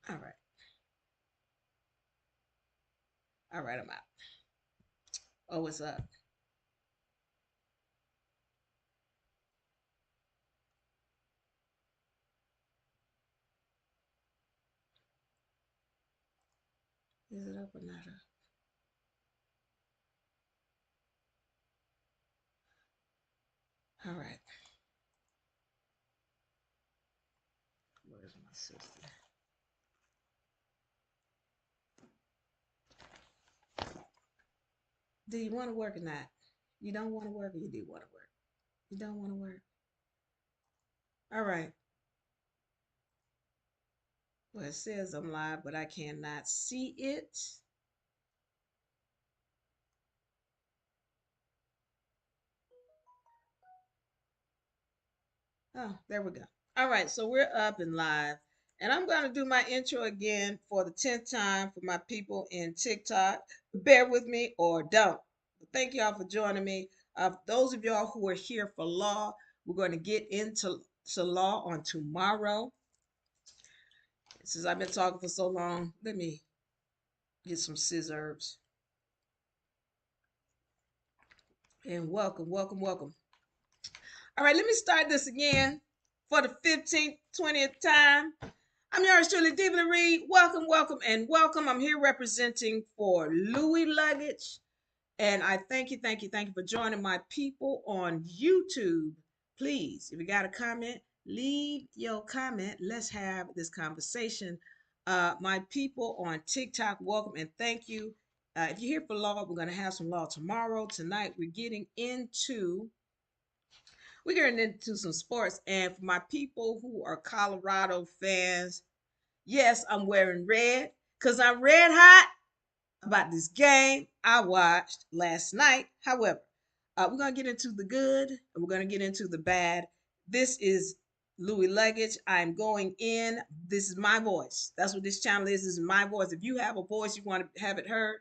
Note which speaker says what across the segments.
Speaker 1: All right. All right, I'm out. Oh, what's up? Is it up or not up? All right. Where's my sister? Do you want to work or not? You don't want to work or you do want to work? You don't want to work. All right. Well, it says I'm live, but I cannot see it. Oh, there we go. All right, so we're up and live. And I'm going to do my intro again for the 10th time for my people in TikTok. Bear with me or don't. But thank y'all for joining me. For those of y'all who are here for law, we're going to get into law on tomorrow. Since I've been talking for so long, let me get some scissors. And welcome, welcome, welcome. All right, let me start this again for the 15th, 20th time. I'm yours truly, Diva Reed. Welcome, welcome, and welcome. I'm here representing for Louie Luggage. And I thank you, thank you, thank you for joining my people on YouTube. Please, if you got a comment, leave your comment. Let's have this conversation. My people on TikTok, welcome and thank you. If you're here for law, we're going to have some law tomorrow. Tonight, we're getting into some sports. And for my people who are Colorado fans, yes, I'm wearing red because I'm red hot about this game I watched last night. However, we're going to get into the good and we're going to get into the bad. This is Louie Luggage. I'm going in. This is my voice. That's what this channel is. This is my voice. If you have a voice, you want to have it heard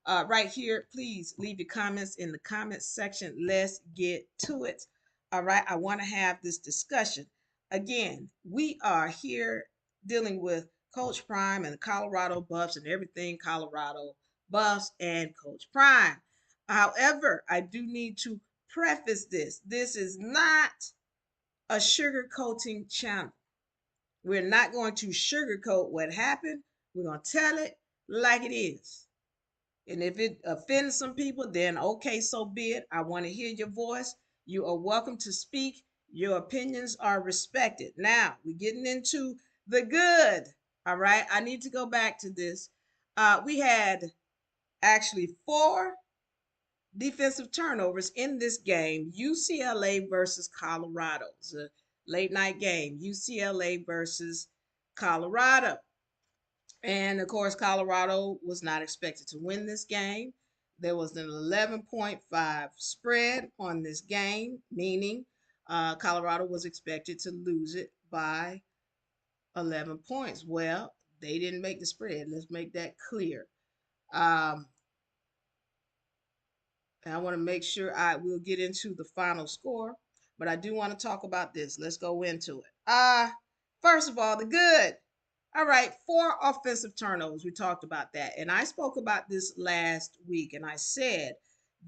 Speaker 1: right here, please leave your comments in the comments section. Let's get to it. All right. I want to have this discussion. Again, we are here dealing with Coach Prime and the Colorado Buffs and everything Colorado Buffs and Coach Prime. However, I do need to preface this. This is not a sugarcoating channel. We're not going to sugarcoat what happened. We're going to tell it like it is. And if it offends some people, then okay, so be it. I want to hear your voice. You are welcome to speak. Your opinions are respected. Now, we're getting into the good. All right. I need to go back to this. We had actually four defensive turnovers in this game. UCLA versus Colorado. It's a late night game. UCLA versus Colorado. And of course, Colorado was not expected to win this game. There was an 11.5 spread on this game, meaning Colorado was expected to lose it by 11 points. Well, they didn't make the spread. Let's make that clear. Um, and I want to make sure I will get into the final score, but I do want to talk about this. Let's go into it. First of all, the good. All right, four offensive turnovers. We talked about that. And I spoke about this last week, and I said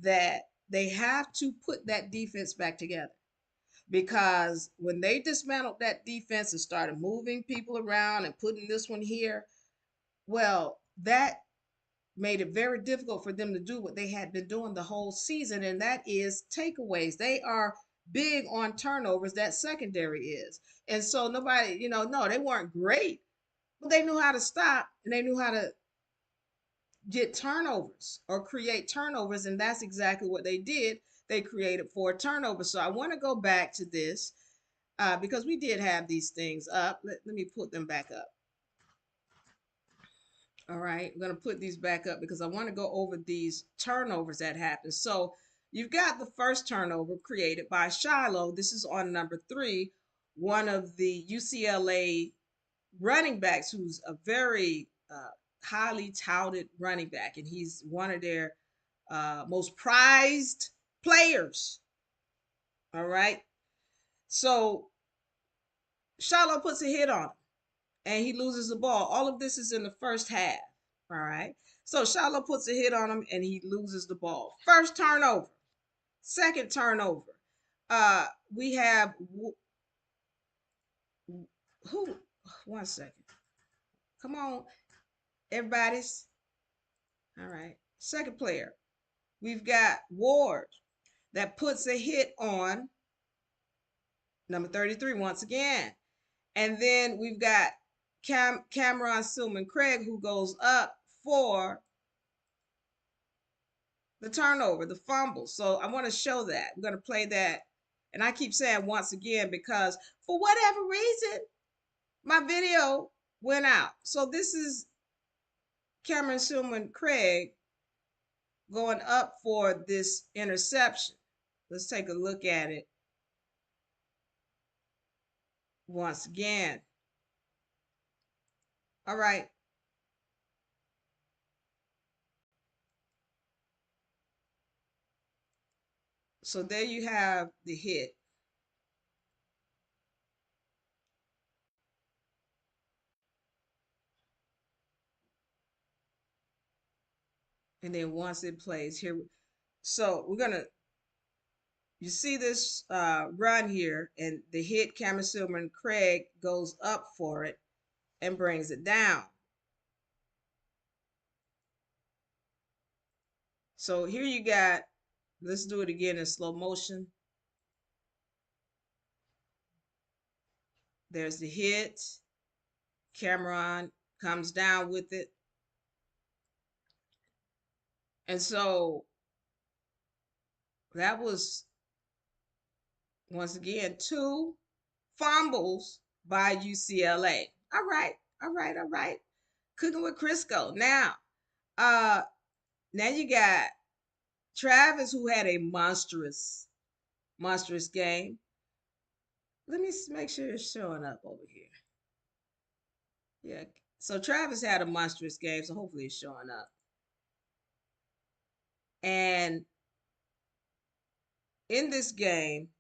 Speaker 1: that they have to put that defense back together because when they dismantled that defense and started moving people around and putting this one here, well, that made it very difficult for them to do what they had been doing the whole season, and that is takeaways. They are big on turnovers, that secondary is. And so nobody, no, they weren't great, but they knew how to stop and they knew how to get turnovers or create turnovers, and that's exactly what they did. They created four turnovers. So I want to go back to this because we did have these things up. Let me put them back up. All right, I'm going to put these back up because I want to go over these turnovers that happened. So you've got the first turnover created by Shiloh. This is on number 3, one of the UCLA running backs who's a very highly touted running back, and he's one of their most prized players. All right. So Shiloh puts a hit on him. and he loses the ball. All of this is in the first half. All right. So Shiloh puts a hit on him and he loses the ball. First turnover. Second turnover. Uh, we have who? One second. Come on, everybody's. All right. Second player. We've got Ward that puts a hit on number 33 once again. And then we've got Cameron Silman Craig who goes up for the turnover, the fumble. So I want to show that. I'm going to play that. And I keep saying once again because for whatever reason, my video went out. So this is Cameron Silman Craig going up for this interception. Let's take a look at it once again. All right. So there you have the hit. And then once it plays here, so we're gonna, you see this run here, and the hit, Cameron Silman Craig goes up for it and brings it down. So here you got, let's do it again in slow motion. There's the hit. Cameron comes down with it. And so that was, once again, 2 fumbles by UCLA. All right, all right, all right. Cooking with Crisco. Uh, now you got Travis, who had a monstrous game. Let me make sure it's showing up over here. Yeah. So Travis had a monstrous game, so hopefully it's showing up. And in this game,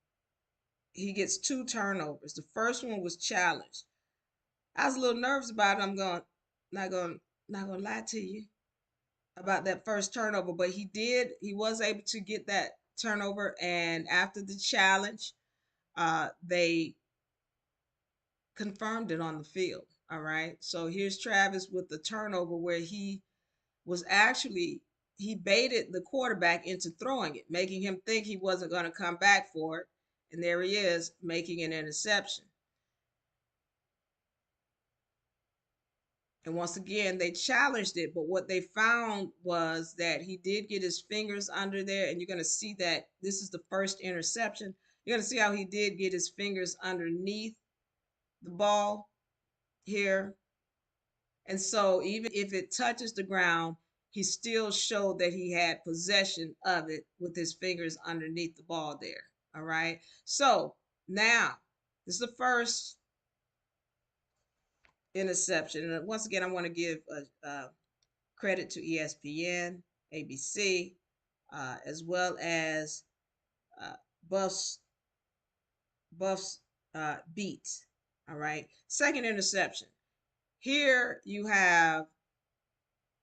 Speaker 1: he gets 2 turnovers. The first one was challenged. I was a little nervous about it. I'm going, not going, not going to lie to you about that first turnover, but he was able to get that turnover. And after the challenge, they confirmed it on the field. All right. So here's Travis with the turnover where he baited the quarterback into throwing it, making him think he wasn't going to come back for it. And there he is making an interception. And once again, they challenged it, but what they found was that he did get his fingers under there. And you're going to see that this is the first interception. You're going to see how he did get his fingers underneath the ball here. And so even if it touches the ground, he still showed that he had possession of it with his fingers underneath the ball there. All right. So now this is the first interception. And once again, I want to give credit to ESPN, ABC, as well as uh, Buffs Beats. All right. Second interception. Here you have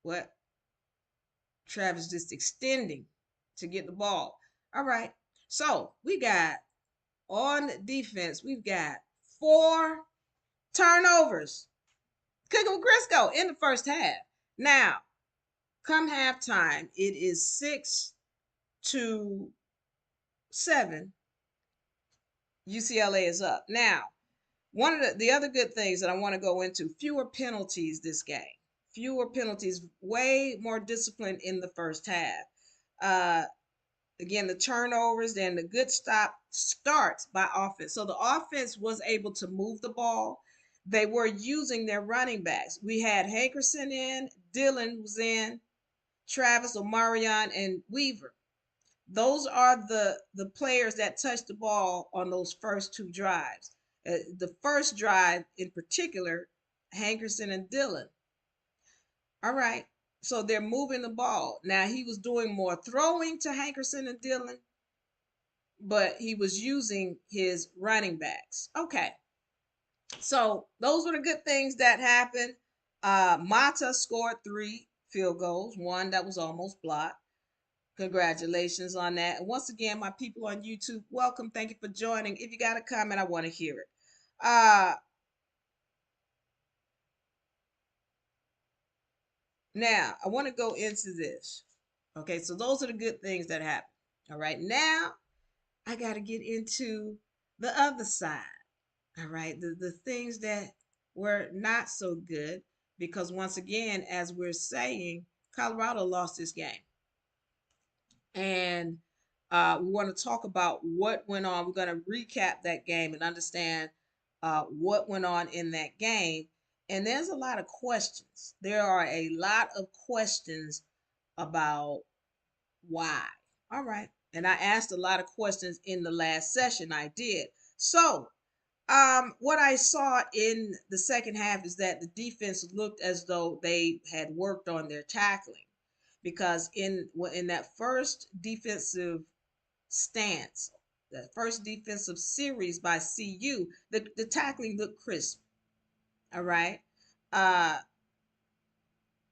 Speaker 1: what Travis just extending to get the ball. All right. So we got on defense, we've got 4 turnovers. Cooking with Crisco in the first half. Now, come halftime, it is 6-7. UCLA is up. Now, one of the other good things that I want to go into, fewer penalties this game. Fewer penalties, way more discipline in the first half. Again, the turnovers, then the good starts by offense. So the offense was able to move the ball. They were using their running backs. We had Hankerson in, Dillon was in, Travis, Omarion, and Weaver. Those are the players that touched the ball on those first 2 drives. The first drive in particular, Hankerson and Dillon. All right. So they're moving the ball. Now he was doing more throwing to Hankerson and Dillon, but he was using his running backs. Okay. So those were the good things that happened. Mata scored 3 field goals, one that was almost blocked. Congratulations on that. And once again, my people on YouTube, welcome. Thank you for joining. If you got a comment, I want to hear it. Now, I want to go into this. Okay, so those are the good things that happen. All right, now I got to get into the other side. All right, the things that were not so good, because once again, as we're saying, Colorado lost this game. And we want to talk about what went on. We're going to recap that game and understand what went on in that game. And there's a lot of questions. There are a lot of questions about why. All right. And I asked a lot of questions in the last session. I did. So, what I saw in the second half is that the defense looked as though they had worked on their tackling, because in that first defensive stance, the first defensive series by CU, the tackling looked crisp. All right. Uh,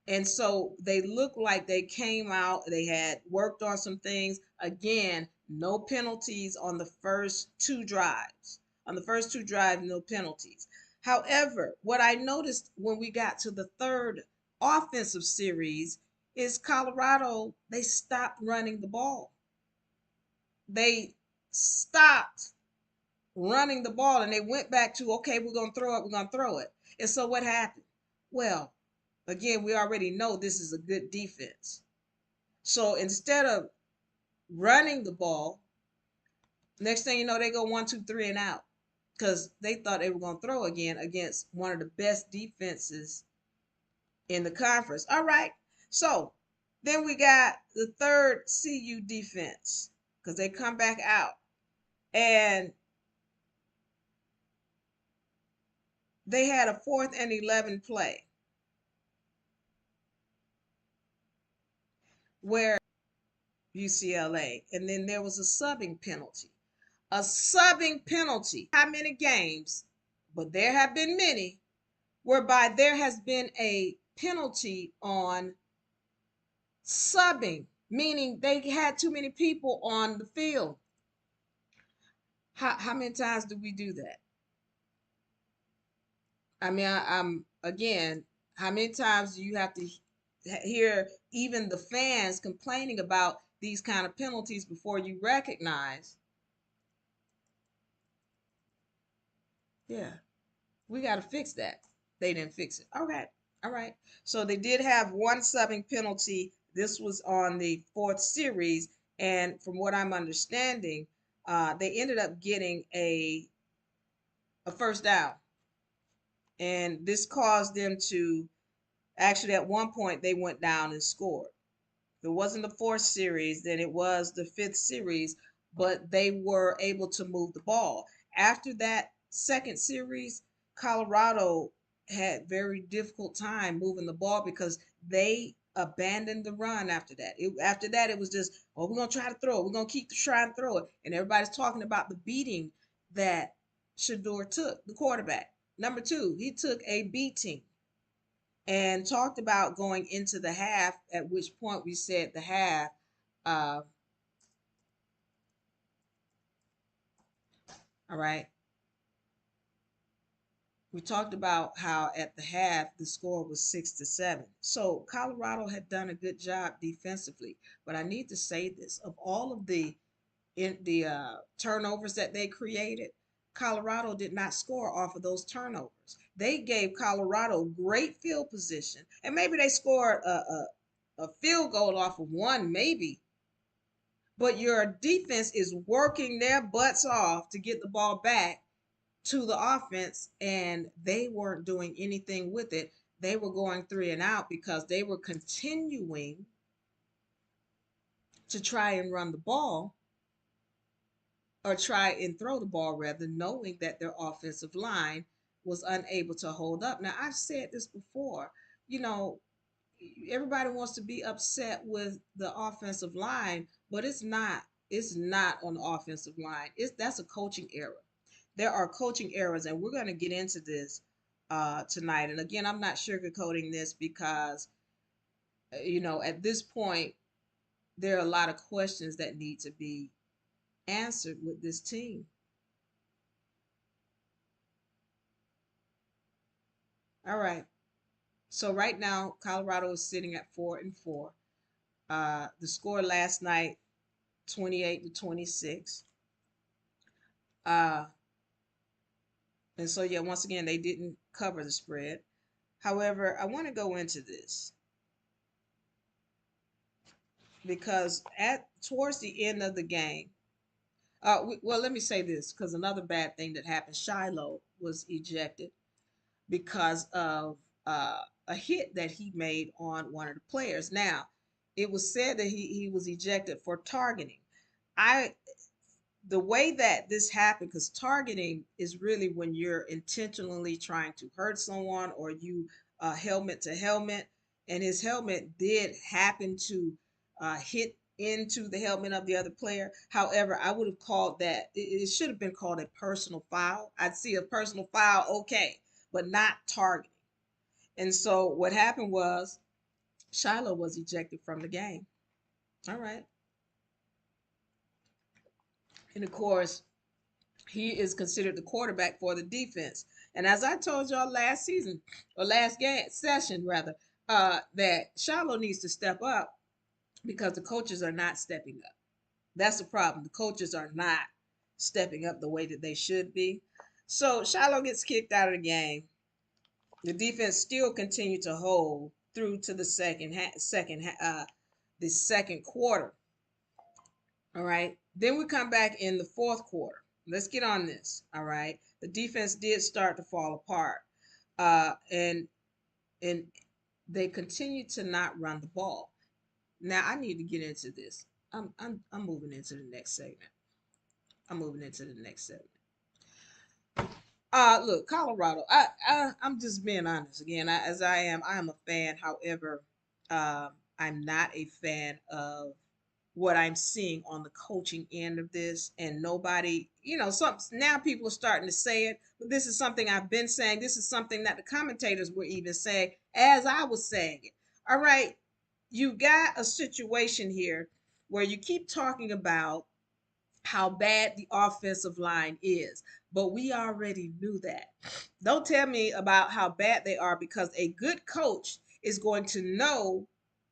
Speaker 1: and so they looked like they came out, they had worked on some things. Again, no penalties on the first two drives. On the first two drives, no penalties. However, what I noticed when we got to the third offensive series is Colorado, they stopped running the ball. They stopped running the ball and they went back to, okay, we're going to throw it, we're going to throw it. And so what happened? Well, again, we already know this is a good defense. So instead of running the ball, next thing you know, they go 1, 2, 3 and out, because they thought they were going to throw again against one of the best defenses in the conference. All right. So then we got the third CU defense, because they come back out and they had a 4th and 11 play where UCLA, and then there was a subbing penalty. A subbing penalty. How many games, but there have been many, whereby there has been a penalty on subbing, meaning they had too many people on the field. How many times do we do that? I mean, I'm again, how many times do you have to hear even the fans complaining about these kind of penalties before you recognize, yeah, we got to fix that. They didn't fix it. Okay. All right. So they did have one subbing penalty. This was on the fourth series. And from what I'm understanding, they ended up getting a first down. And this caused them to actually, at one point, they went down and scored. If it wasn't the fourth series, then it was the fifth series, but they were able to move the ball. After that second series, Colorado had very difficult time moving the ball because they abandoned the run after that. After that, it was just, oh, we're going to try to throw it. We're going to keep trying to throw it. And everybody's talking about the beating that Shador took, the quarterback. Number two, he took a beating and talked about going into the half, at which point we said the half. Uh, all right. We talked about how at the half the score was 6-7. So Colorado had done a good job defensively. But I need to say this: of all of the turnovers that they created, Colorado did not score off of those turnovers. They gave Colorado great field position, and maybe they scored a field goal off of one, maybe. But your defense is working their butts off to get the ball back to the offense, and they weren't doing anything with it. They were going 3 and out because they were continuing to try and run the ball, or try and throw the ball rather, knowing that their offensive line was unable to hold up. Now, I've said this before, you know, everybody wants to be upset with the offensive line, but it's not on the offensive line. That's a coaching error. there are coaching errors, and we're going to get into this tonight. And again, I'm not sugarcoating this because, at this point, there are a lot of questions that need to be answered with this team. All right. So right now, Colorado is sitting at 4-4. The score last night, 28-26. Uh, and so yeah, once again, they didn't cover the spread. However, I want to go into this because at towards the end of the game, well, let me say this because another bad thing that happened, Shiloh was ejected because of a hit that he made on one of the players. Now, it was said that he was ejected for targeting. I The way that this happened, because targeting is really when you're intentionally trying to hurt someone or you helmet to helmet, and his helmet did happen to hit into the helmet of the other player. However, I would have called that, it should have been called a personal foul. I'd see a personal foul, okay, but not targeting. And so what happened was Shiloh was ejected from the game. All right. And of course, he is considered the quarterback for the defense. And as I told y'all last season, or last game session rather, that Shiloh needs to step up because the coaches are not stepping up. That's the problem. The coaches are not stepping up the way that they should be. So Shiloh gets kicked out of the game. The defense still continued to hold through to the the second quarter. All right. Then we come back in the fourth quarter. Let's get on this. All right. The defense did start to fall apart. And they continue to not run the ball. Now I need to get into this. I'm moving into the next segment. I'm moving into the next segment. Look, Colorado. I'm just being honest again. I am a fan. However, I'm not a fan of what I'm seeing on the coaching end of this, and nobody, some now people are starting to say it, but this is something I've been saying. This is something that the commentators were even saying as I was saying it. All right, you got a situation here where you keep talking about how bad the offensive line is, but we already knew that. Don't tell me about how bad they are, because a good coach is going to know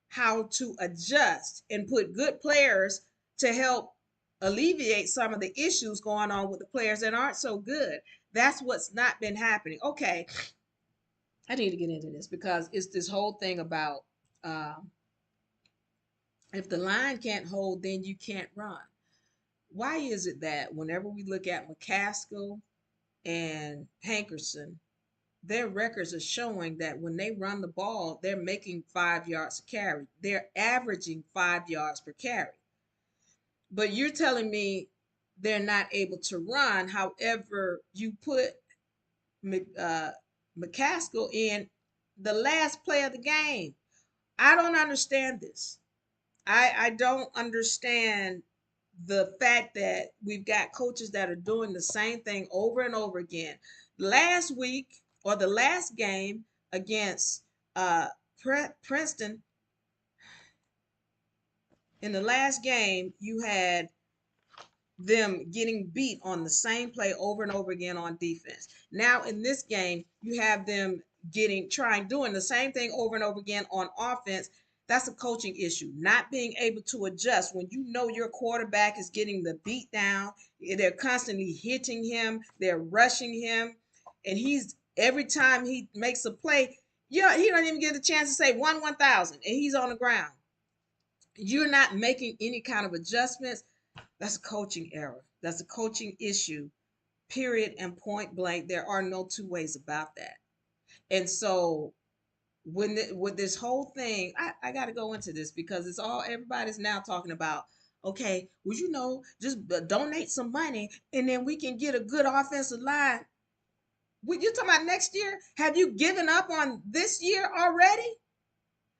Speaker 1: how to adjust and put good players to help alleviate some of the issues going on with the players that aren't so good. That's what's not been happening. Okay, I need to get into this because it's this whole thing about if the line can't hold, then you can't run. Why is it that whenever we look at McCaskill and Hankerson, their records are showing that when they run the ball, they're making 5 yards a carry. They're averaging 5 yards per carry. But you're telling me they're not able to run. However, you put McCaskill in the last play of the game. I don't understand this. I don't understand the fact that we've got coaches that are doing the same thing over and over again. Last week or the last game against Princeton, in the last game, you had them getting beat on the same play over and over again on defense. Now in this game, you have them doing the same thing over and over again on offense. That's a coaching issue, not being able to adjust when you know your quarterback is getting the beat down. They're constantly hitting him, they're rushing him, and he's every time he makes a play, yeah, he don't even get the chance to say 1,000, and he's on the ground. You're not making any kind of adjustments. That's a coaching error. That's a coaching issue, period and point blank. There are no two ways about that. And so with this whole thing, I got to go into this because everybody's now talking about, okay, well, just donate some money and then we can get a good offensive line. You're talking about next year? Have you given up on this year already?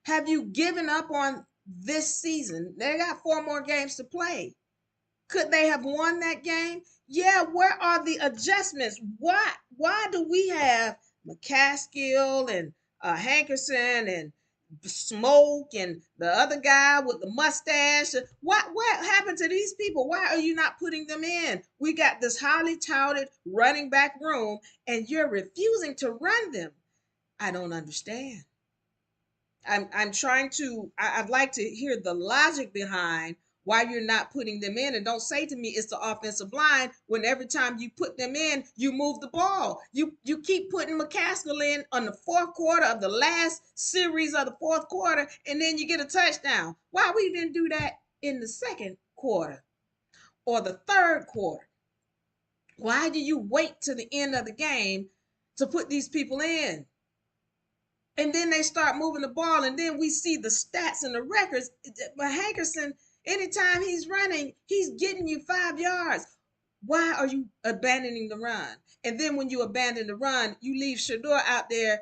Speaker 1: Have you given up on this season? They got 4 more games to play. Could they have won that game? Yeah, where are the adjustments? Why do we have McCaskill and Hankerson and Smoke and the other guy with the mustache? What happened to these people? Why are you not putting them in? We got this highly touted running back room, and you're refusing to run them. I don't understand. I'm trying to I'd like to hear the logic behind why you're not putting them in, and don't say to me it's the offensive line when every time you put them in you move the ball. You keep putting McCaskill in on the fourth quarter of the last series of the fourth quarter, and then you get a touchdown. Why we didn't do that in the second quarter or the third quarter? Why do you wait to the end of the game to put these people in? And then they start moving the ball, and then we see the stats and the records. But Hankerson, anytime he's running, he's getting you 5 yards. Why are you abandoning the run? And then when you abandon the run, you leave Shador out there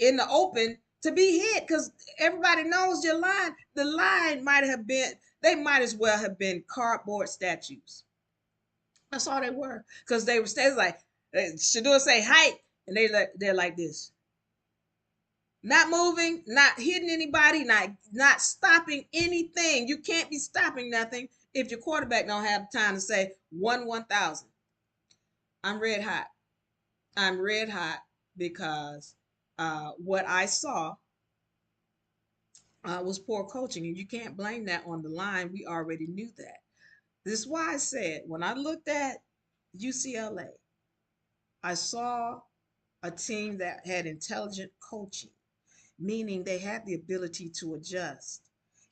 Speaker 1: in the open to be hit because everybody knows your line. The line might have been, they might as well have been cardboard statues. That's all they were. Because they were like, Shador say height, and they're like this, not moving, not hitting anybody, not stopping anything. You can't be stopping nothing if your quarterback don't have time to say 1,000. I'm red hot. I'm red hot because what I saw was poor coaching, and you can't blame that on the line. We already knew that. This is why I said when I looked at UCLA, I saw a team that had intelligent coaching, meaning they had the ability to adjust.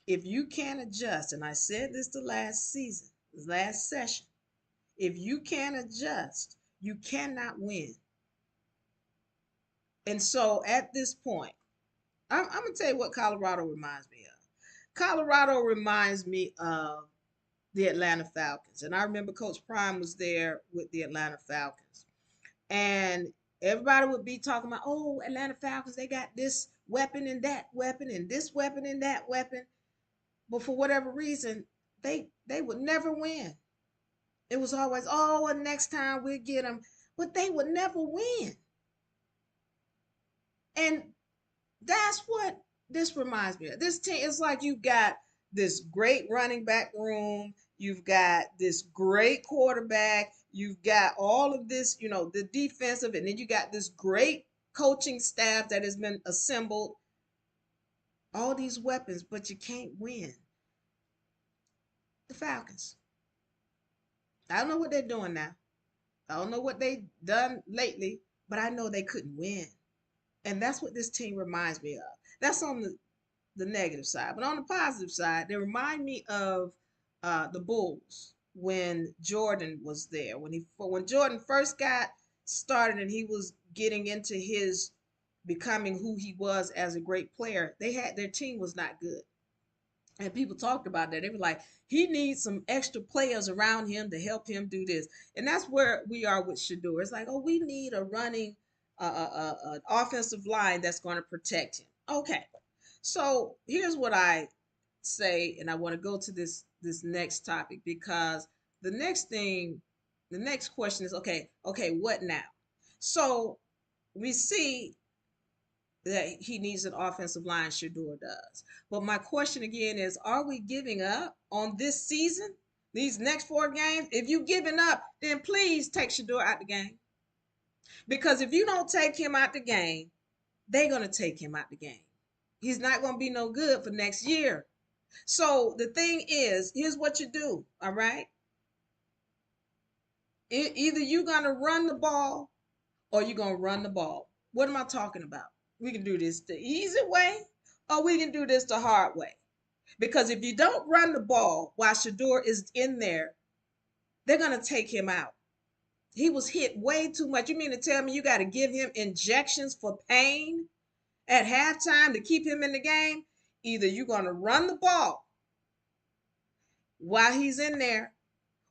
Speaker 1: If you can't adjust, and I said this the last season, last session, if you can't adjust, you cannot win. And so at this point, I'm going to tell you what Colorado reminds me of. Colorado reminds me of the Atlanta Falcons. And I remember Coach Prime was there with the Atlanta Falcons. And everybody would be talking about, oh, Atlanta Falcons, they got this weapon and that weapon and this weapon and that weapon. But for whatever reason, they would never win. It was always, oh, well, next time we'll get them. But they would never win. And that's what this reminds me of. This team, it's like you've got this great running back room, you've got this great quarterback, you've got all of this, the defensive, and then you got this great coaching staff that has been assembled, all these weapons, but you can't win. The Falcons. I don't know what they're doing now. I don't know what they've done lately, but I know they couldn't win. And that's what this team reminds me of. That's on the negative side. But on the positive side, they remind me of the Bulls when Jordan was there. When Jordan first got started and he was getting into his becoming who he was as a great player, their team was not good. And people talked about that. They were like, he needs some extra players around him to help him do this. And that's where we are with Shador. It's like, oh, we need a running an offensive line that's going to protect him. Okay. So here's what I say, and I want to go to this next topic because the next question is okay, what now? So we see that he needs an offensive line, Shador does. But my question again is, are we giving up on this season? These next 4 games? If you giving up, then please take Shador out the game. Because if you don't take him out the game, they're going to take him out the game. He's not going to be no good for next year. So the thing is, here's what you do, all right? Either you're going to run the ball or you're going to run the ball. What am I talking about? We can do this the easy way or we can do this the hard way. Because if you don't run the ball while Shador is in there, they're going to take him out. He was hit way too much. You mean to tell me you got to give him injections for pain at halftime to keep him in the game? Either you're going to run the ball while he's in there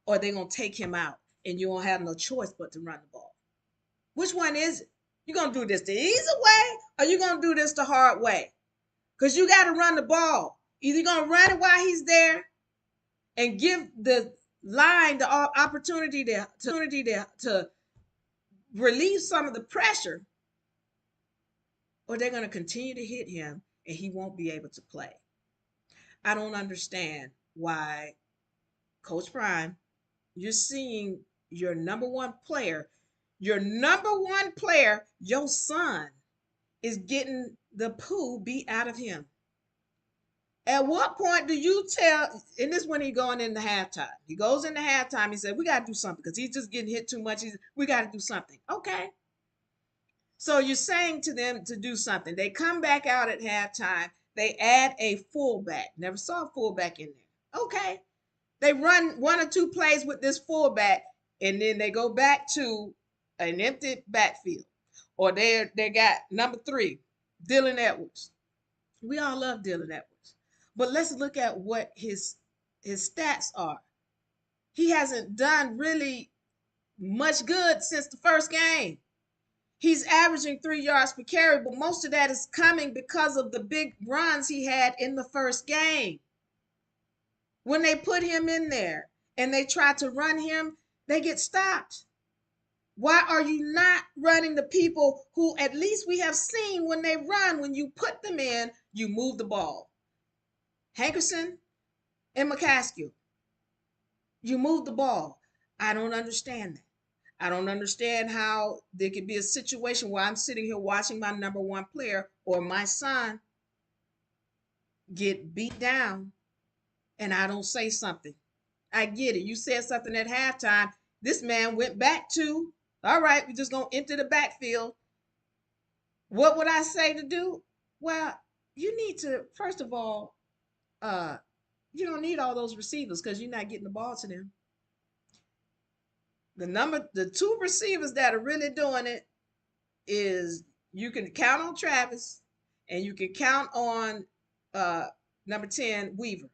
Speaker 1: or they're going to take him out and you won't have no choice but to run the ball. Which one is it? You going to do this the easy way or you going to do this the hard way? Because you got to run the ball. Either you're going to run it while he's there and give the line the opportunity to relieve some of the pressure, or they're going to continue to hit him and he won't be able to play. I don't understand why, Coach Prime, you're seeing your number one player, your son, is getting the poo beat out of him. At what point do you tell, and this when he going into halftime. He goes into halftime, he said, we got to do something because he's just getting hit too much. We got to do something. Okay. So you're saying to them to do something. They come back out at halftime. They add a fullback. Never saw a fullback in there. Okay. They run one or two plays with this fullback, and then they go back to an empty backfield. Or they got number 3, Dylan Edwards. We all love Dylan Edwards. But let's look at what his stats are. He hasn't done really much good since the first game. He's averaging 3 yards per carry, but most of that is coming because of the big runs he had in the first game. When they put him in there and they try to run him, they get stopped. Why are you not running the people who at least we have seen when they run, when you put them in, you move the ball? Hankerson and McCaskill, you move the ball. I don't understand that. I don't understand how there could be a situation where I'm sitting here watching my number one player or my son get beat down and I don't say something. I get it. You said something at halftime. This man went back to, all right, we're just going to enter the backfield. What would I say to do? Well, you need to, first of all, you don't need all those receivers because you're not getting the ball to them. The 2 receivers that are really doing it is you can count on Travis and you can count on number 10, Weaver.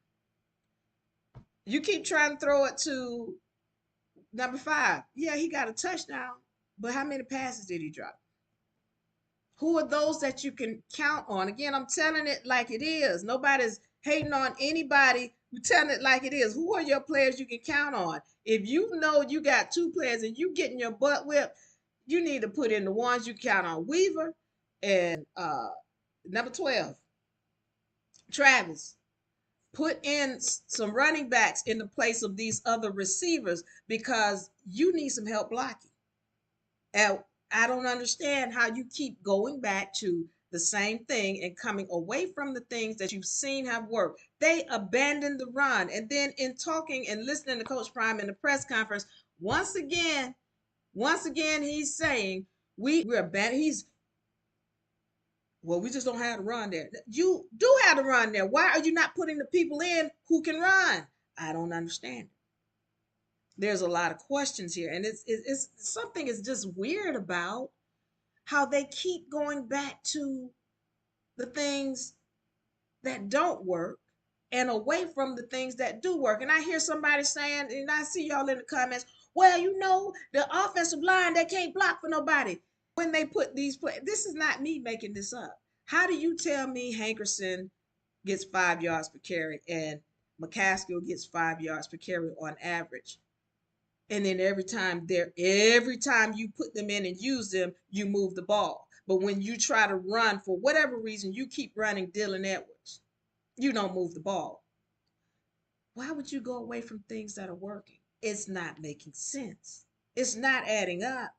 Speaker 1: You keep trying to throw it to number 5. Yeah, he got a touchdown, but how many passes did he drop? Who are those that you can count on? Again, I'm telling it like it is. Nobody's hating on anybody. We're telling it like it is. Who are your players you can count on? If you know you got 2 players and you getting your butt whipped, you need to put in the ones you count on. Weaver and number 12, Travis. Put in some running backs in the place of these other receivers because you need some help blocking. And I don't understand how you keep going back to the same thing and coming away from the things that you've seen have worked. They abandoned the run. And then in talking and listening to Coach Prime in the press conference, once again, he's saying we're abandoning. Well, we just don't have to run there. You do have to run there. Why are you not putting the people in who can run? I don't understand. There's a lot of questions here, and it's something is just weird about how they keep going back to the things that don't work and away from the things that do work. And I hear somebody saying, and I see y'all in the comments, well, the offensive line, they can't block for nobody. When they put these play, this is not me making this up. How do you tell me Hankerson gets 5 yards per carry and McCaskill gets 5 yards per carry on average? And then every time you put them in and use them, you move the ball. But when you try to run, for whatever reason, you keep running Dylan Edwards. You don't move the ball. Why would you go away from things that are working? It's not making sense. It's not adding up.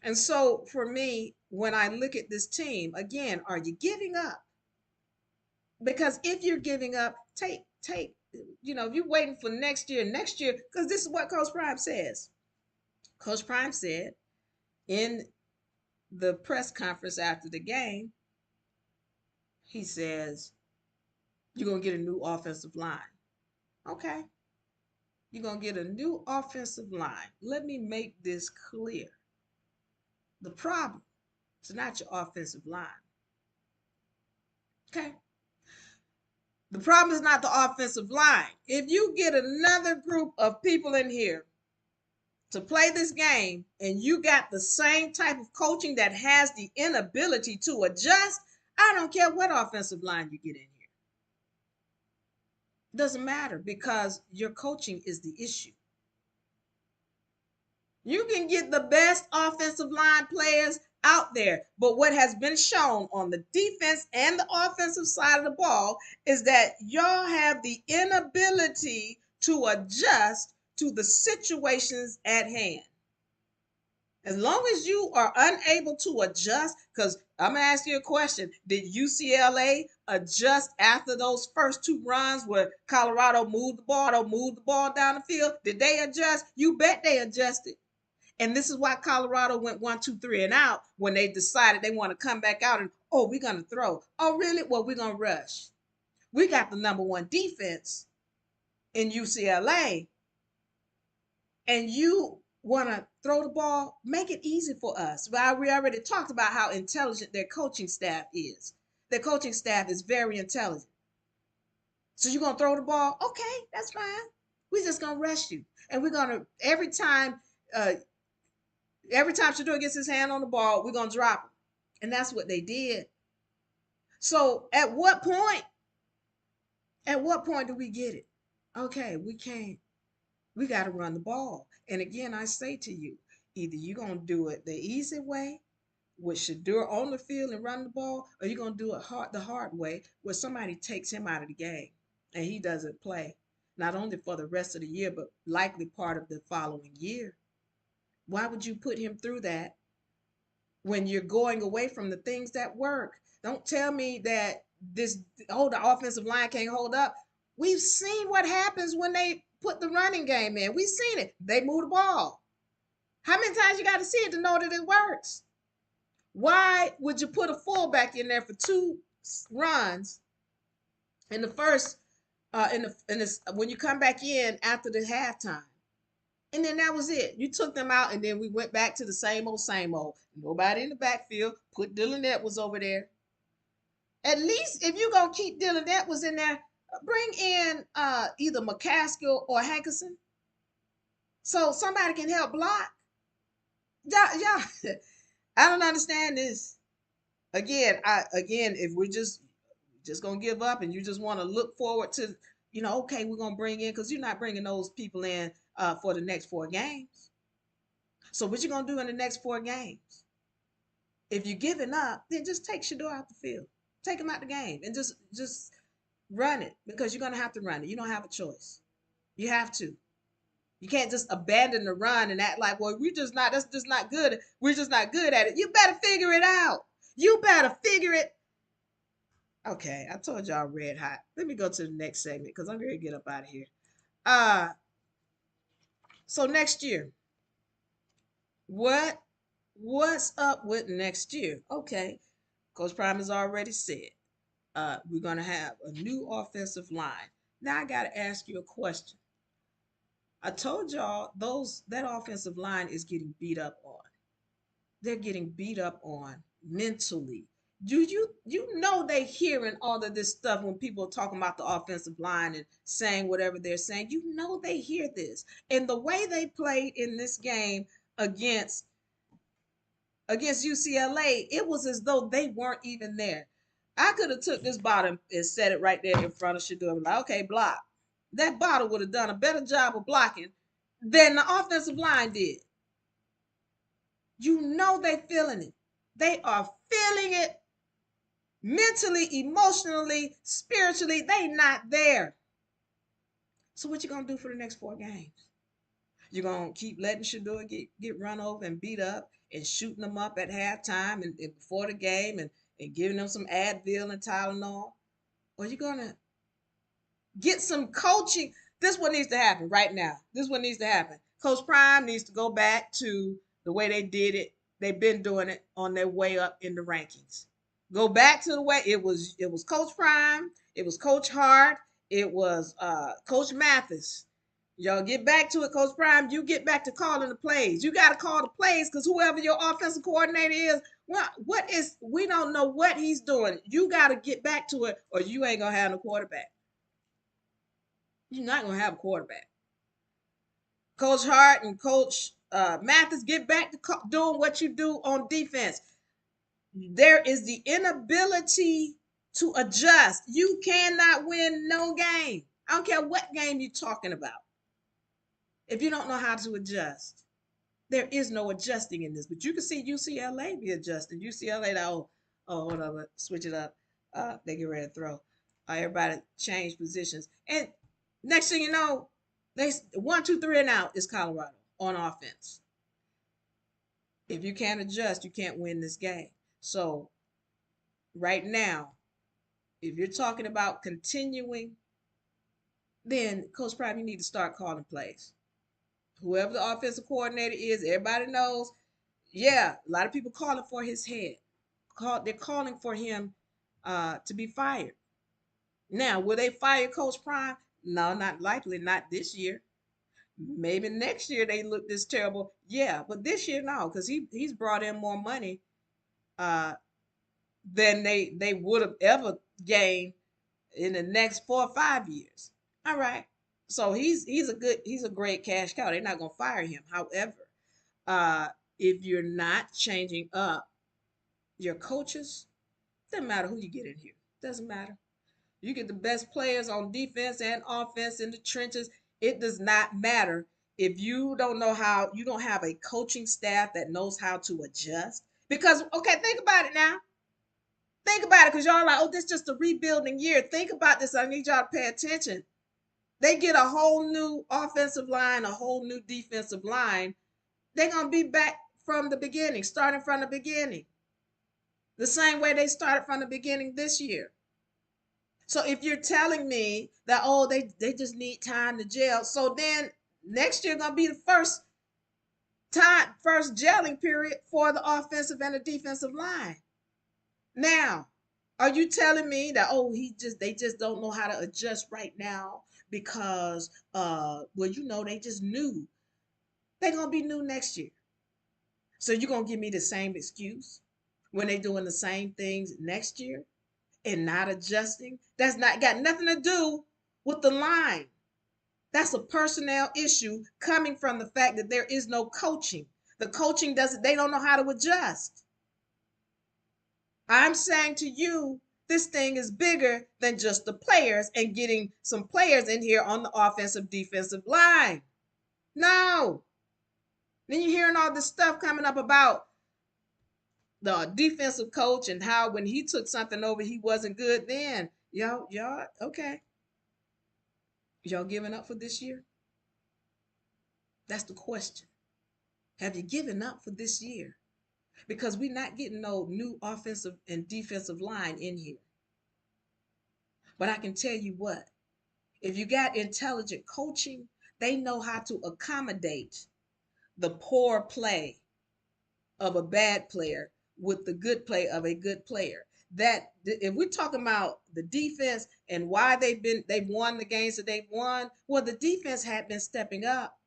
Speaker 1: And so for me, when I look at this team, again, are you giving up? Because if you're giving up, take, if you're waiting for next year, because this is what Coach Prime says. Coach Prime said in the press conference after the game, he says, you're going to get a new offensive line. Okay. You're going to get a new offensive line. Let me make this clear. The problem is not your offensive line. Okay. The problem is not the offensive line. If you get another group of people in here to play this game and you got the same type of coaching that has the inability to adjust, I don't care what offensive line you get in here. Doesn't matter because your coaching is the issue. You can get the best offensive line players out there, but what has been shown on the defense and the offensive side of the ball is that y'all have the inability to adjust to the situations at hand. As long as you are unable to adjust, because I'm gonna ask you a question: did UCLA adjust after those first two runs where Colorado moved the ball down the field? Did they adjust? You bet they adjusted. And this is why Colorado went 1, 2, 3 and out when they decided they want to come back out and, oh, we're gonna throw. Oh, really? Well, we're gonna rush. We got the number one defense in UCLA, and you want to throw the ball, make it easy for us. Well, we already talked about how intelligent their coaching staff is. Their coaching staff is very intelligent. So you're going to throw the ball? Okay, that's fine. We're just going to rush you. And we're going to, uh, every time Shador gets his hand on the ball, we're going to drop him. And that's what they did. So at what point do we get it? Okay, we can't. We got to run the ball. And again, I say to you, either you're going to do it the easy way with Shadur on the field and run the ball, or you're going to do it the hard way where somebody takes him out of the game and he doesn't play, not only for the rest of the year, but likely part of the following year. Why would you put him through that when you're going away from the things that work? Don't tell me that the offensive line can't hold up. We've seen what happens when they put the running game in. We've seen it. They move the ball. How many times you got to see it to know that it works? Why would you put a fullback in there for two runs in the first when you come back in after the halftime? And then that was it. You took them out, and then we went back to the same old, same old. Nobody in the backfield. Put Dylan Edwards over there. At least if you're gonna keep Dylan Edwards in there, bring in either McCaskill or Hankerson, so somebody can help block. Yeah, I don't understand this. Again, if we're just gonna give up and you just want to look forward to, okay, we're gonna bring in, because you're not bringing those people in for the next 4 games. So what you gonna do in the next 4 games? If you're giving up, then just take Shador out the field, take him out the game, and just run it, because you're gonna have to run it. You don't have a choice. You have to. You can't just abandon the run and act like, well, that's just not good. We're just not good at it. You better figure it out. You better figure it. Okay, I told y'all red hot. Let me go to the next segment because I'm ready to get up out of here. Uh, so next year, what's up with next year? Okay, Coach Prime has already said we're gonna have a new offensive line. Now I gotta ask you a question. I told y'all that offensive line is getting beat up on. They're getting beat up on mentally. Do you know they hearing all of this stuff when people are talking about the offensive line and saying whatever they're saying? You know they hear this. And the way they played in this game against UCLA, it was as though they weren't even there. I could have took this bottom and set it right there in front of Shador. Like, okay, block. That bottle would have done a better job of blocking than the offensive line did. You know they feeling it. They are feeling it mentally, emotionally, spiritually. They not there. So what you gonna do for the next 4 games? You're gonna keep letting Shador get run over and beat up and shooting them up at halftime and before the game and giving them some Advil and Tylenol? Or you gonna get some coaching? This is what needs to happen right now. This is what needs to happen. Coach Prime needs to go back to the way they did it. They've been doing it on their way up in the rankings. Go back to the way it was. It was Coach Prime. It was Coach Hart. It was Coach Mathis. Y'all get back to it, Coach Prime. You get back to calling the plays. You got to call the plays, because whoever your offensive coordinator is, we don't know what he's doing. You got to get back to it, or you ain't gonna have no quarterback. You're not gonna have a quarterback. Coach Hart and Coach Mathis, get back to doing what you do on defense. There is the inability to adjust. You cannot win no game. I don't care what game you're talking about. If you don't know how to adjust, there is no adjusting in this. But you can see UCLA be adjusting. UCLA, hold on, let's switch it up. They get ready to throw. Everybody change positions. And next thing you know, they 1, 2, 3 and out is Colorado on offense. If you can't adjust, you can't win this game. So right now, if you're talking about continuing, then Coach Prime, you need to start calling plays. Whoever the offensive coordinator is, everybody knows. Yeah, a lot of people calling for his head. They're calling for him to be fired. Now, will they fire Coach Prime? No, not likely. Not this year. Maybe next year they look this terrible. Yeah, but this year no, because he's brought in more money uh, than they would have ever gained in the next 4 or 5 years. All right. So he's a great cash cow. They're not gonna fire him. However, uh, if you're not changing up your coaches, doesn't matter who you get in here. Doesn't matter. You get the best players on defense and offense in the trenches. It does not matter if you don't know how, you don't have a coaching staff that knows how to adjust. Because, okay, think about it now. Think about it because y'all are like, oh, this is just a rebuilding year. Think about this. I need y'all to pay attention. They get a whole new offensive line, a whole new defensive line. They're going to be back from the beginning, starting from the beginning. The same way they started from the beginning this year. So if you're telling me that, oh, they just need time to gel, so then next year gonna be the first gelling period for the offensive and the defensive line. Now, are you telling me that, oh, they just don't know how to adjust right now because well, they just new. They're gonna be new next year. So you're gonna give me the same excuse when they doing the same things next year and not adjusting? That's not got nothing to do with the line. That's a personnel issue coming from the fact that there is no coaching. The coaching they don't know how to adjust. I'm saying to you, this thing is bigger than just the players and getting some players in here on the offensive defensive line. No. Then you're hearing all this stuff coming up about the defensive coach and how when he took something over, he wasn't good then. Y'all, okay. Y'all giving up for this year? That's the question. Have you given up for this year? Because we're not getting no new offensive and defensive line in here. But I can tell you what, if you got intelligent coaching, they know how to accommodate the poor play of a bad player with the good play of a good player. That if we're talking about the defense and why they've won the games that they've won, well, the defense had been stepping up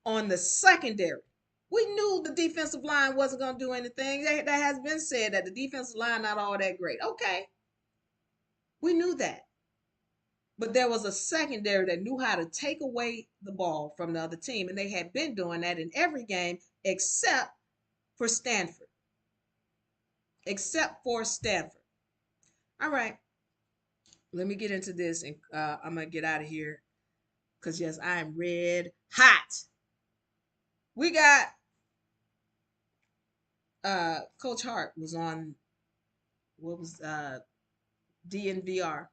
Speaker 1: on the secondary. We knew the defensive line wasn't going to do anything. That has been said that the defensive line not all that great. Okay, we knew that. But there was a secondary that knew how to take away the ball from the other team, and they had been doing that in every game except for Stanford. Except for Stanford. All right, let me get into this, and I'm going to get out of here because, yes, I am red hot. We got Coach Hart was on what was DNVR,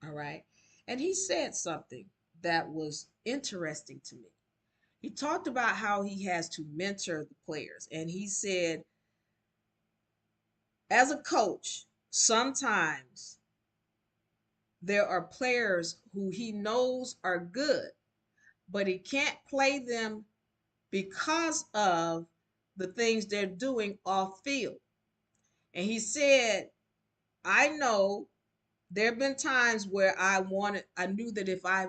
Speaker 1: all right, and he said something that was interesting to me. He talked about how he has to mentor the players, and he said, as a coach, sometimes there are players who he knows are good, but he can't play them because of the things they're doing off field. And he said, I know there have been times where I knew that if I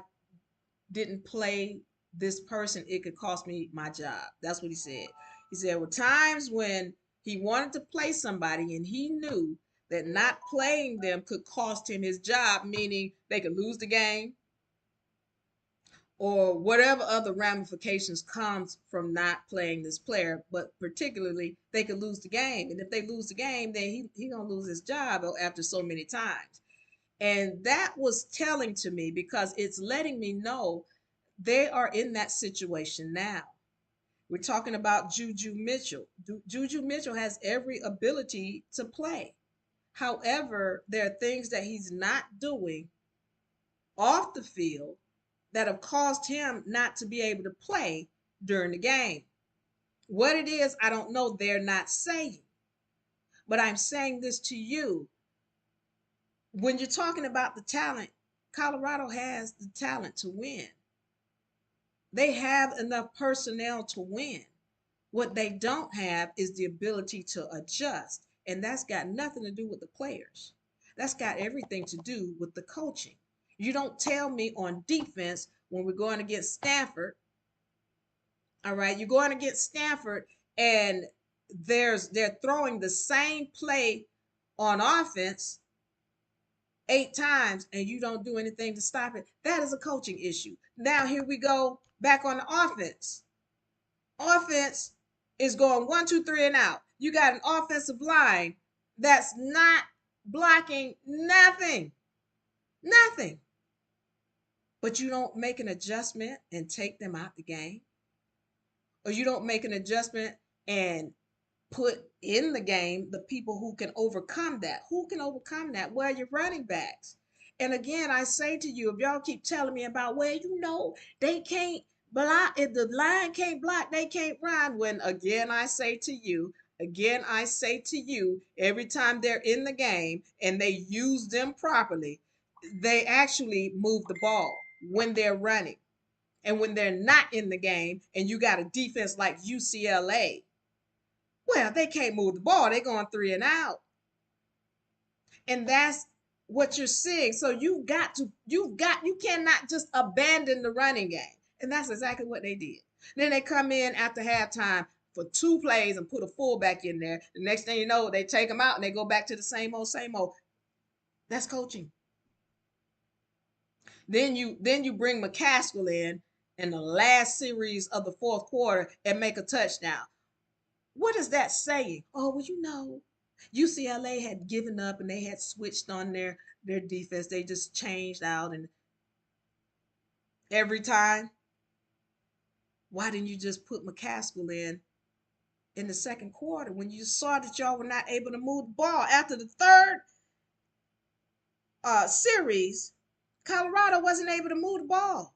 Speaker 1: didn't play this person, it could cost me my job. That's what he said. He said, there were times when he wanted to play somebody and he knew that not playing them could cost him his job, meaning they could lose the game or whatever other ramifications comes from not playing this player, but particularly they could lose the game. And if they lose the game, then he gonna lose his job after so many times. And that was telling to me because it's letting me know they are in that situation now. We're talking about Juju Mitchell. Juju Mitchell has every ability to play. However, there are things that he's not doing off the field that have caused him not to be able to play during the game. What it is, I don't know. They're not saying. But I'm saying this to you. When you're talking about the talent, Colorado has the talent to win. They have enough personnel to win. What they don't have is the ability to adjust. And that's got nothing to do with the players. That's got everything to do with the coaching. You don't tell me on defense when we're going against Stanford, all right, you're going against Stanford and they're throwing the same play on offense 8 times and you don't do anything to stop it. That is a coaching issue. Now here we go back on the offense. Offense is going 1, 2, 3 and out. You got an offensive line that's not blocking nothing. Nothing. But you don't make an adjustment and take them out the game. Or you don't make an adjustment and put in the game the people who can overcome that. Who can overcome that? Well, your running backs. And again, I say to you, if y'all keep telling me about, well, they can't block, if the line can't block, they can't run. When again, I say to you, every time they're in the game and they use them properly, they actually move the ball when they're running. And when they're not in the game and you got a defense like UCLA, well, they can't move the ball. They're going 3 and out. And that's what you're seeing. So you cannot just abandon the running game. And that's exactly what they did. Then they come in after halftime for 2 plays and put a fullback in there. The next thing you know, they take them out and they go back to the same old, same old. That's coaching. Then you bring McCaskill in the last series of the fourth quarter and make a touchdown. What is that saying? Oh, well, UCLA had given up and they had switched on their defense. They just changed out and every time. Why didn't you just put McCaskill in the second quarter when you saw that y'all were not able to move the ball? After the third series, Colorado wasn't able to move the ball.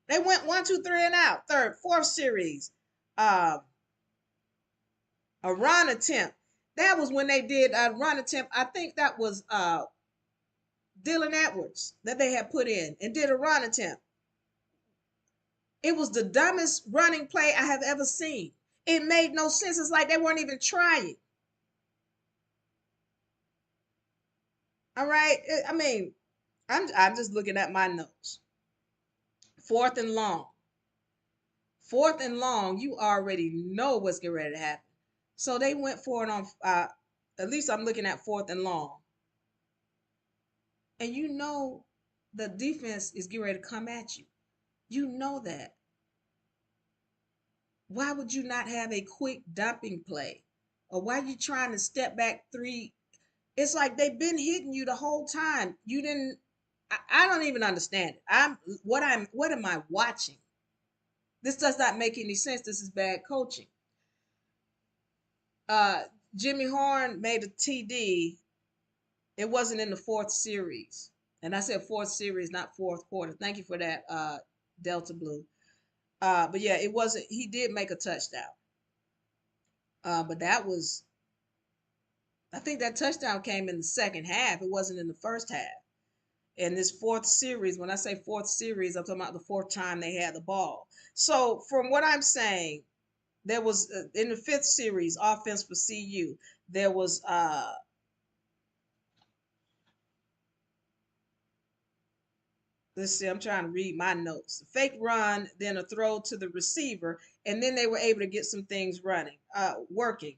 Speaker 1: They went 1, 2, 3 and out. Third, fourth series, uh, a run attempt. That was when they did a run attempt. I think that was Dylan Edwards that they had put in and did a run attempt. It was the dumbest running play I have ever seen. It made no sense. It's like they weren't even trying. All right. I mean, I'm just looking at my notes. Fourth and long. Fourth and long, you already know what's getting ready to happen. So they went for it on, at least I'm looking at fourth and long. And you know the defense is getting ready to come at you. You know that. Why would you not have a quick dumping play? Or why are you trying to step back 3? It's like they've been hitting you the whole time. You didn't. I don't even understand it. What am I watching? This does not make any sense. This is bad coaching. Uh, Jimmy Horn made a TD. It wasn't in the fourth series, and I said fourth series, not fourth quarter. Thank you for that, Delta Blue. But yeah, it wasn't. He did make a touchdown. But that was. I think that touchdown came in the second half. It wasn't in the first half. And this fourth series, when I say fourth series, I'm talking about the fourth time they had the ball. So from what I'm saying, there was in the fifth series, offense for CU, there was let's see, I'm trying to read my notes. Fake run, then a throw to the receiver, and then they were able to get some things working.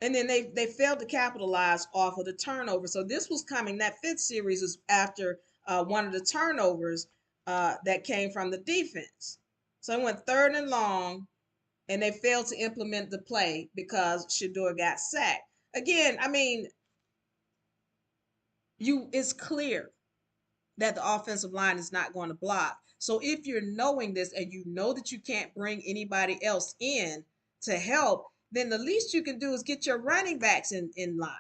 Speaker 1: And then they failed to capitalize off of the turnover. So this was coming. That fifth series is after one of the turnovers that came from the defense. So it went third and long, and they failed to implement the play because Shador got sacked. Again, I mean, It's clear that the offensive line is not going to block. So if you're knowing this and you know that you can't bring anybody else in to help, then the least you can do is get your running backs in line.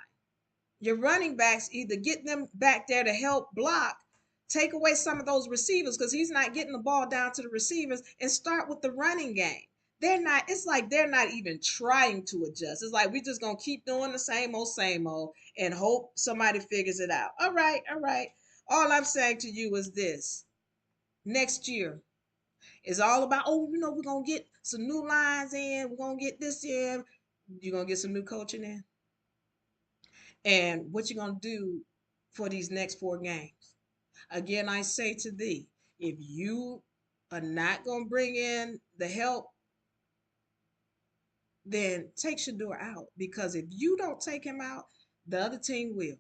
Speaker 1: Your running backs, either get them back there to help block, take away some of those receivers because he's not getting the ball down to the receivers, and start with the running game. They're not, it's like they're not even trying to adjust. It's like we just gonna keep doing the same old and hope somebody figures it out. All right, all right. All I'm saying to you is this: next year is all about, oh, we're gonna get some new lines in, we're gonna get this in, you're gonna get some new coaching in. And what you're gonna do for these next 4 games. Again, I say to thee, if you are not gonna bring in the help, then take Shador out. Because if you don't take him out, the other team will.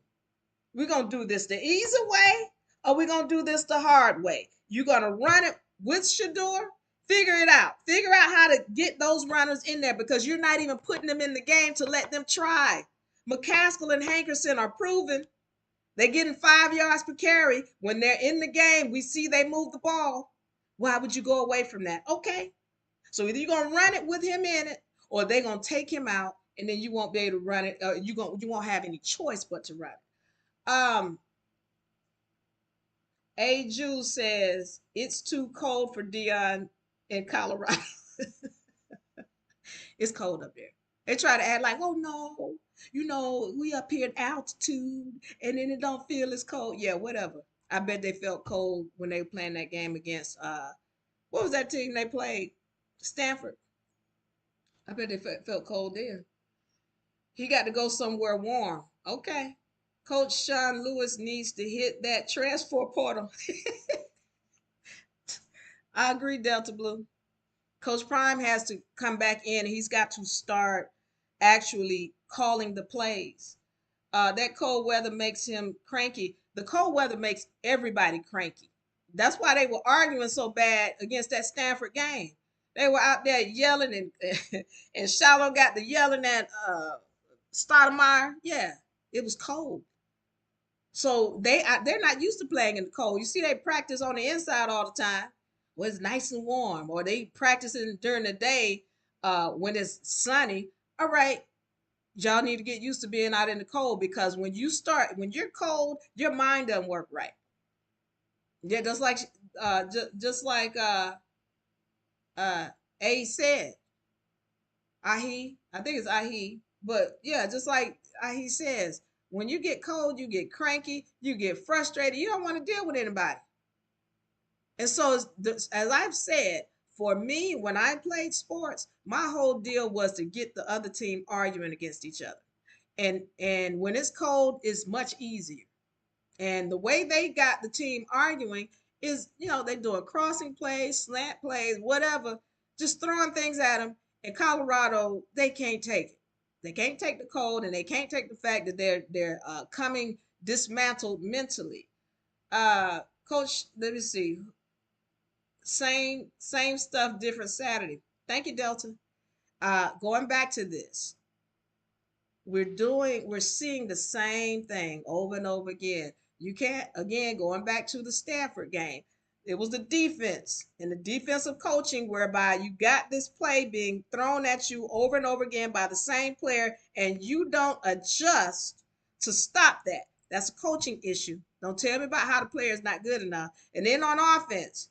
Speaker 1: We're gonna do this the easy way, or we're gonna do this the hard way. You're gonna run it with Shador. Figure it out. Figure out how to get those runners in there because you're not even putting them in the game to let them try. McCaskill and Hankerson are proven. They're getting 5 yards per carry. When they're in the game, we see they move the ball. Why would you go away from that? Okay. So either you're gonna run it with him in it, or they're gonna take him out, and then you won't be able to run it. You won't have any choice but to run it. A. Jules says it's too cold for Dion in Colorado. It's cold up there. They try to act like, oh no, we up here at altitude, and then it don't feel as cold. Yeah, whatever. I bet they felt cold when they were playing that game against what was that team they played? Stanford. I bet they felt cold there. He got to go somewhere warm. Okay. Coach Sean Lewis needs to hit that transfer portal. I agree, Delta Blue. Coach Prime has to come back in. He's got to start actually calling the plays. That cold weather makes him cranky. The cold weather makes everybody cranky. That's why they were arguing so bad against that Stanford game. They were out there yelling, and and Shallow got the yelling at Stoudemire. Yeah, it was cold. So they're not used to playing in the cold. You see, they practice on the inside all the time, where it's nice and warm, or they practicing during the day when it's sunny. All right, y'all need to get used to being out in the cold because when you're cold, your mind doesn't work right. Yeah, just like A said, I think it's Ahi, but yeah, just like Ahi says, when you get cold, you get cranky, you get frustrated, you don't want to deal with anybody. And so, as I've said, for me, when I played sports, my whole deal was to get the other team arguing against each other. And when it's cold, it's much easier. And the way they got the team arguing is, they're doing crossing plays, slant plays, whatever, just throwing things at them. In Colorado, they can't take it. They can't take the cold, and they can't take the fact that they're coming dismantled mentally. Coach, let me see. Same stuff, different Saturday. Thank you, Delta. Going back to this, we're seeing the same thing over and over again. You can't, again, going back to the Stanford game, it was the defense and the defensive coaching whereby you got this play being thrown at you over and over again by the same player, and you don't adjust to stop that. That's a coaching issue. Don't tell me about how the player is not good enough. And then on offense,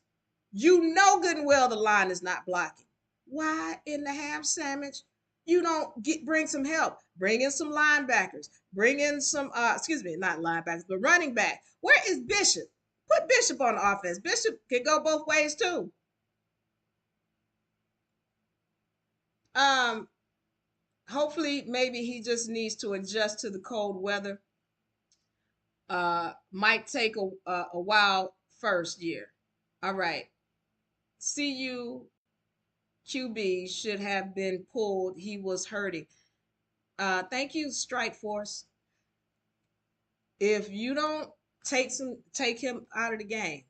Speaker 1: you know good and well the line is not blocking. Why in the ham sandwich you don't bring some help? Bring in some linebackers. Bring in some excuse me, not linebackers, but running back. Where is Bishop? Put Bishop on offense. Bishop can go both ways too. Um, Hopefully, maybe he just needs to adjust to the cold weather. Might take a while first year. All right. CU QB should have been pulled. He was hurting. Thank you, Strike Force. If you don't take him out of the game,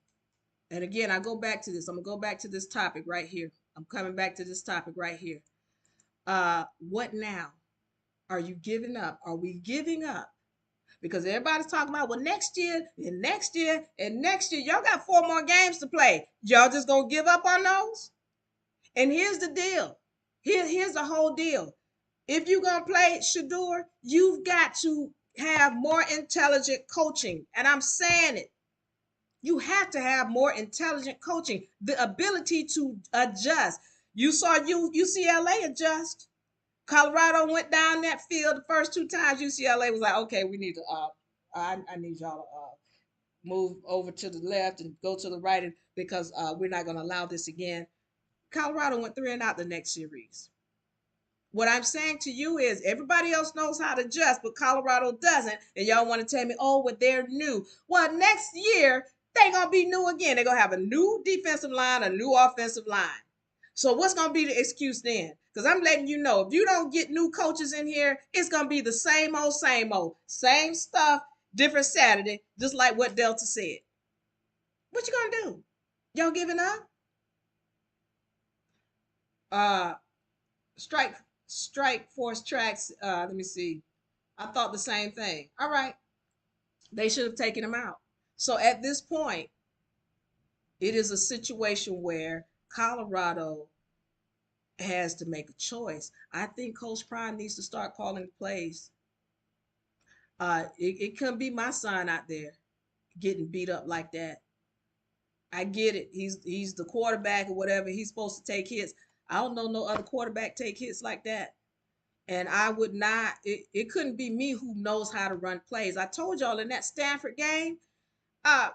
Speaker 1: and again, I go back to this. I'm gonna go back to this topic right here. I'm coming back to this topic right here. What now? Are you giving up? Are we giving up? because everybody's talking about, well, next year and next year and next year. Y'all got 4 more games to play. Y'all just gonna give up on those? And here's the deal. Here's the whole deal. If you're gonna play Shador, you've got to have more intelligent coaching. And I'm saying it. You have to have more intelligent coaching, the ability to adjust. You saw UCLA adjust. Colorado went down that field the first 2 times. UCLA was like, okay, we need to I need y'all to move over to the left and go to the right, because we're not going to allow this again. Colorado went 3-and-out the next series. What I'm saying to you is everybody else knows how to adjust, but Colorado doesn't. And y'all want to tell me, oh, well, they're new. Well, next year, they're going to be new again. They're going to have a new defensive line, a new offensive line. So what's going to be the excuse then? Because I'm letting you know, if you don't get new coaches in here, it's going to be the same old, same stuff, different Saturday, just like what Delta said. What you going to do? Y'all giving up? Strike force tracks. Let me see. I thought the same thing. All right. They should have taken him out. So at this point, it is a situation where Colorado has to make a choice. I think Coach Prime needs to start calling plays. It couldn't be my son out there getting beat up like that. I get it. He's the quarterback or whatever. He's supposed to take hits. I don't know no other quarterback take hits like that. And I would not, it couldn't be me who knows how to run plays. I told y'all in that Stanford game, uh,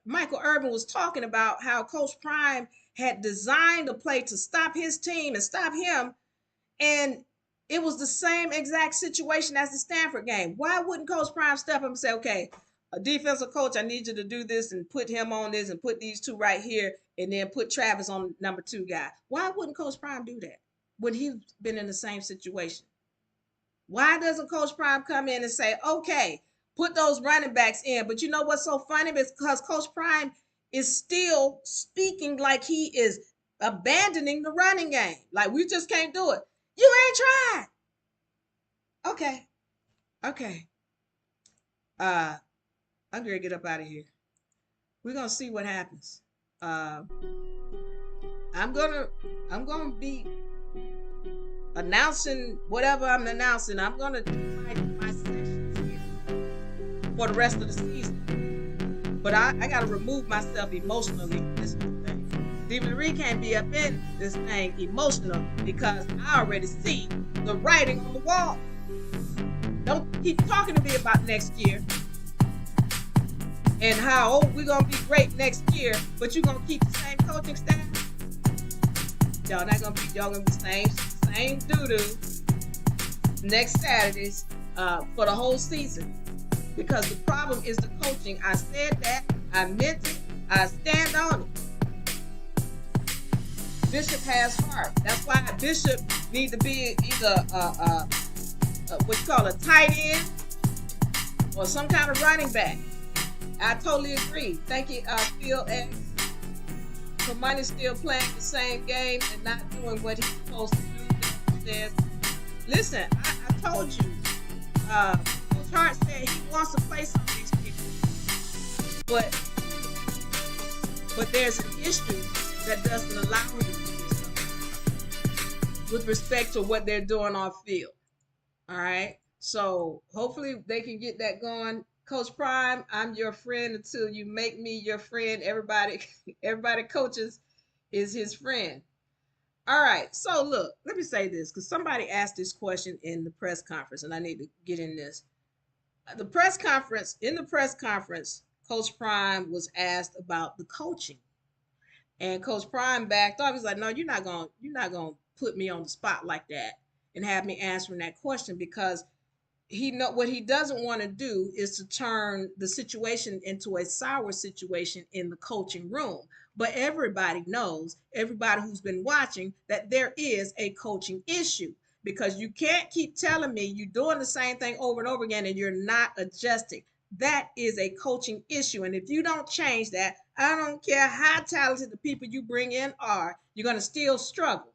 Speaker 1: Michael Irvin was talking about how Coach Prime had designed a play to stop his team and stop him. And it was the same exact situation as the Stanford game. Why wouldn't Coach Prime step up and say, okay, a defensive coach, I need you to do this and put him on this and put these 2 right here and then put Travis on number 2 guy? Why wouldn't Coach Prime do that when he's been in the same situation? Why doesn't Coach Prime come in and say, okay, put those running backs in? But you know what's so funny? Because Coach Prime is still speaking like he is abandoning the running game. Like, we just can't do it. You ain't tried. Okay. Okay. I'm gonna get up out of here. We're gonna see what happens. I'm gonna be announcing whatever I'm announcing. I'm gonna do my sessions here for the rest of the season. But I gotta remove myself emotionally from this thing. Marie can't be up in this thing emotional because I already see the writing on the wall. Don't keep talking to me about next year and how we're gonna be great next year, but you're gonna keep the same coaching staff. Y'all gonna be same doo-doo next Saturdays for the whole season. Because the problem is the coaching. I said that, I meant it, I stand on it. Bishop has heart. That's why Bishop needs to be either what you call a tight end or some kind of running back. I totally agree. Thank you, Phil X. Hermione's still playing the same game and not doing what he's supposed to do. Says, listen, I told you. Coach Hart said he wants to play some of these people, but there's an issue that doesn't allow him to do something with respect to what they're doing on field. All right. So hopefully they can get that going. Coach Prime, I'm your friend until you make me your friend. Everybody coaches is his friend. All right. So look, let me say this because somebody asked this question in the press conference, and I need to get in this. In the press conference, Coach Prime was asked about the coaching. And Coach Prime backed off. He's like, no, you're not gonna put me on the spot like that and have me answering that question, because what he doesn't want to do is to turn the situation into a sour situation in the coaching room. But everybody knows, everybody who's been watching, that there is a coaching issue, because you can't keep telling me you're doing the same thing over and over again and you're not adjusting. That is a coaching issue. And if you don't change that, I don't care how talented the people you bring in are, you're going to still struggle.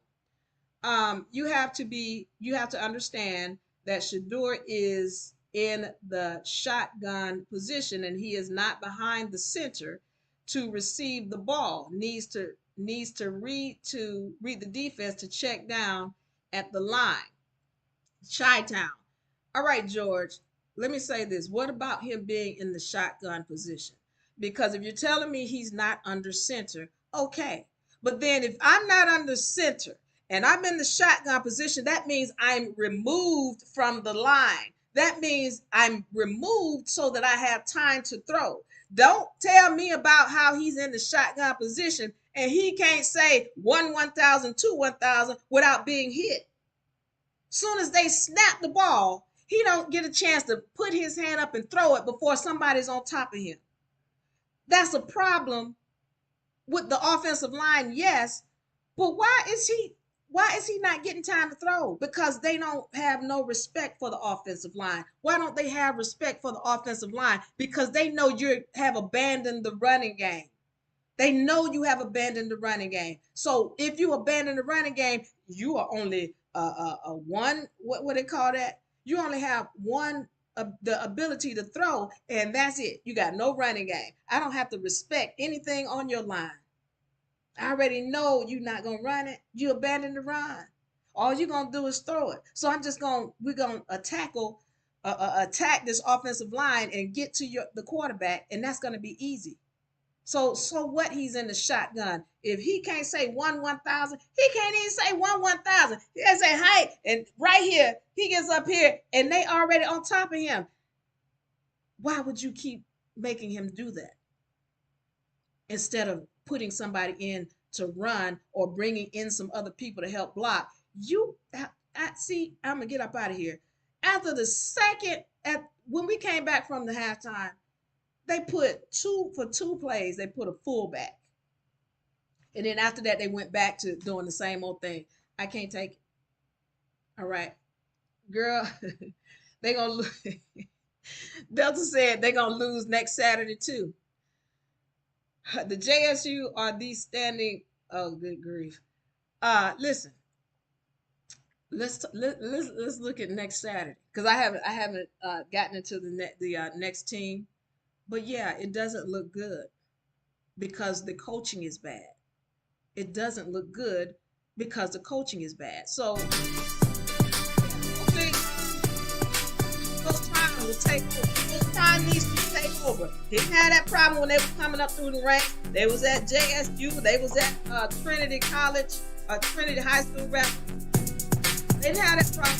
Speaker 1: You have to understand that Shador is in the shotgun position and he is not behind the center to receive the ball. Needs to read the defense to check down at the line. Chi-town. All right, George, let me say this. What about him being in the shotgun position? Because if you're telling me he's not under center, okay. But then if I'm not under center and I'm in the shotgun position, that means I'm removed from the line. That means I'm removed so that I have time to throw. Don't tell me about how he's in the shotgun position and he can't say 1,000, 1,000 without being hit. Soon as they snap the ball, he don't get a chance to put his hand up and throw it before somebody's on top of him. That's a problem with the offensive line, yes, but why is he not getting time to throw? Because they don't have no respect for the offensive line. Why don't they have respect for the offensive line? Because they know you have abandoned the running game. They know you have abandoned the running game. So if you abandon the running game, you are only a one. What they call that? You only have one the ability to throw, and that's it. You got no running game. I don't have to respect anything on your line. I already know you're not gonna run it. You abandon the run. All you're gonna do is throw it. So we're gonna attack this offensive line and get to the quarterback, and that's gonna be easy. So what? He's in the shotgun. If he can't say 1,000, he can't even say 1,000. He can say height, and right here he gets up here, and they already on top of him. Why would you keep making him do that instead of putting somebody in to run or bringing in some other people to help block? See, I'm gonna get up out of here. After the second, when we came back from the halftime, they put two plays, they put a fullback. And then after that, they went back to doing the same old thing. I can't take it. All right. Girl, they gonna lose. Delta said they're gonna lose next Saturday too. The JSU are these standing. Oh, good grief. Listen. Let's look at next Saturday because I haven't gotten into the next team. But yeah, it doesn't look good because the coaching is bad. It doesn't look good because the coaching is bad. So, okay, Coach Prime will take over. Coach Prime needs to take over. Didn't have that problem when they were coming up through the ranks. They was at JSU. They was at Trinity College, Trinity High School rep. They didn't have that problem.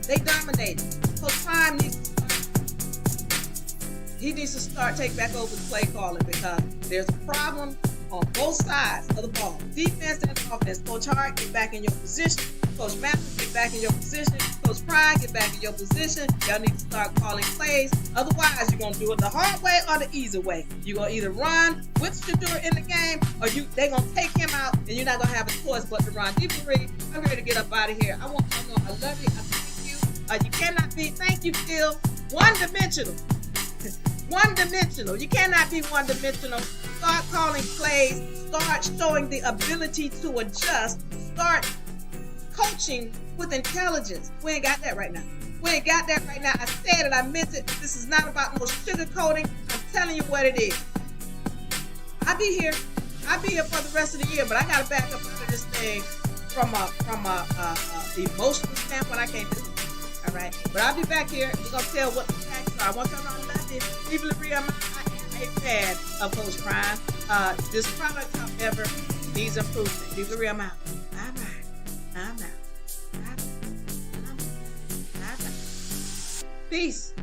Speaker 1: They dominated. Coach Prime needs to start take back over the play calling because there's a problem on both sides of the ball. Defense and offense. Coach Hart, get back in your position. Coach Mathis, get back in your position. Coach Pride, get back in your position. Y'all need to start calling plays. Otherwise, you're going to do it the hard way or the easy way. You're going to either run with Shador in the game or they're going to take him out and you're not going to have a choice but to run. I'm ready to get up out of here. I want you to know I love you. I thank you. You cannot be, thank you, Phil, one-dimensional. One-dimensional. You cannot be one-dimensional. Start calling plays. Start showing the ability to adjust. Start coaching with intelligence. We ain't got that right now. I said it. I meant it. This is not about no sugarcoating. I'm telling you what it is. I'll be here for the rest of the year, but I got to back up into this thing from a emotional standpoint. I can't do it. All right, but I'll be back here. We're gonna tell what the facts are. I want y'all to know I love it. Leave a review. I am a fan of Coach Prime. This product, however, needs improvement. Leave a review. I'm out. Peace.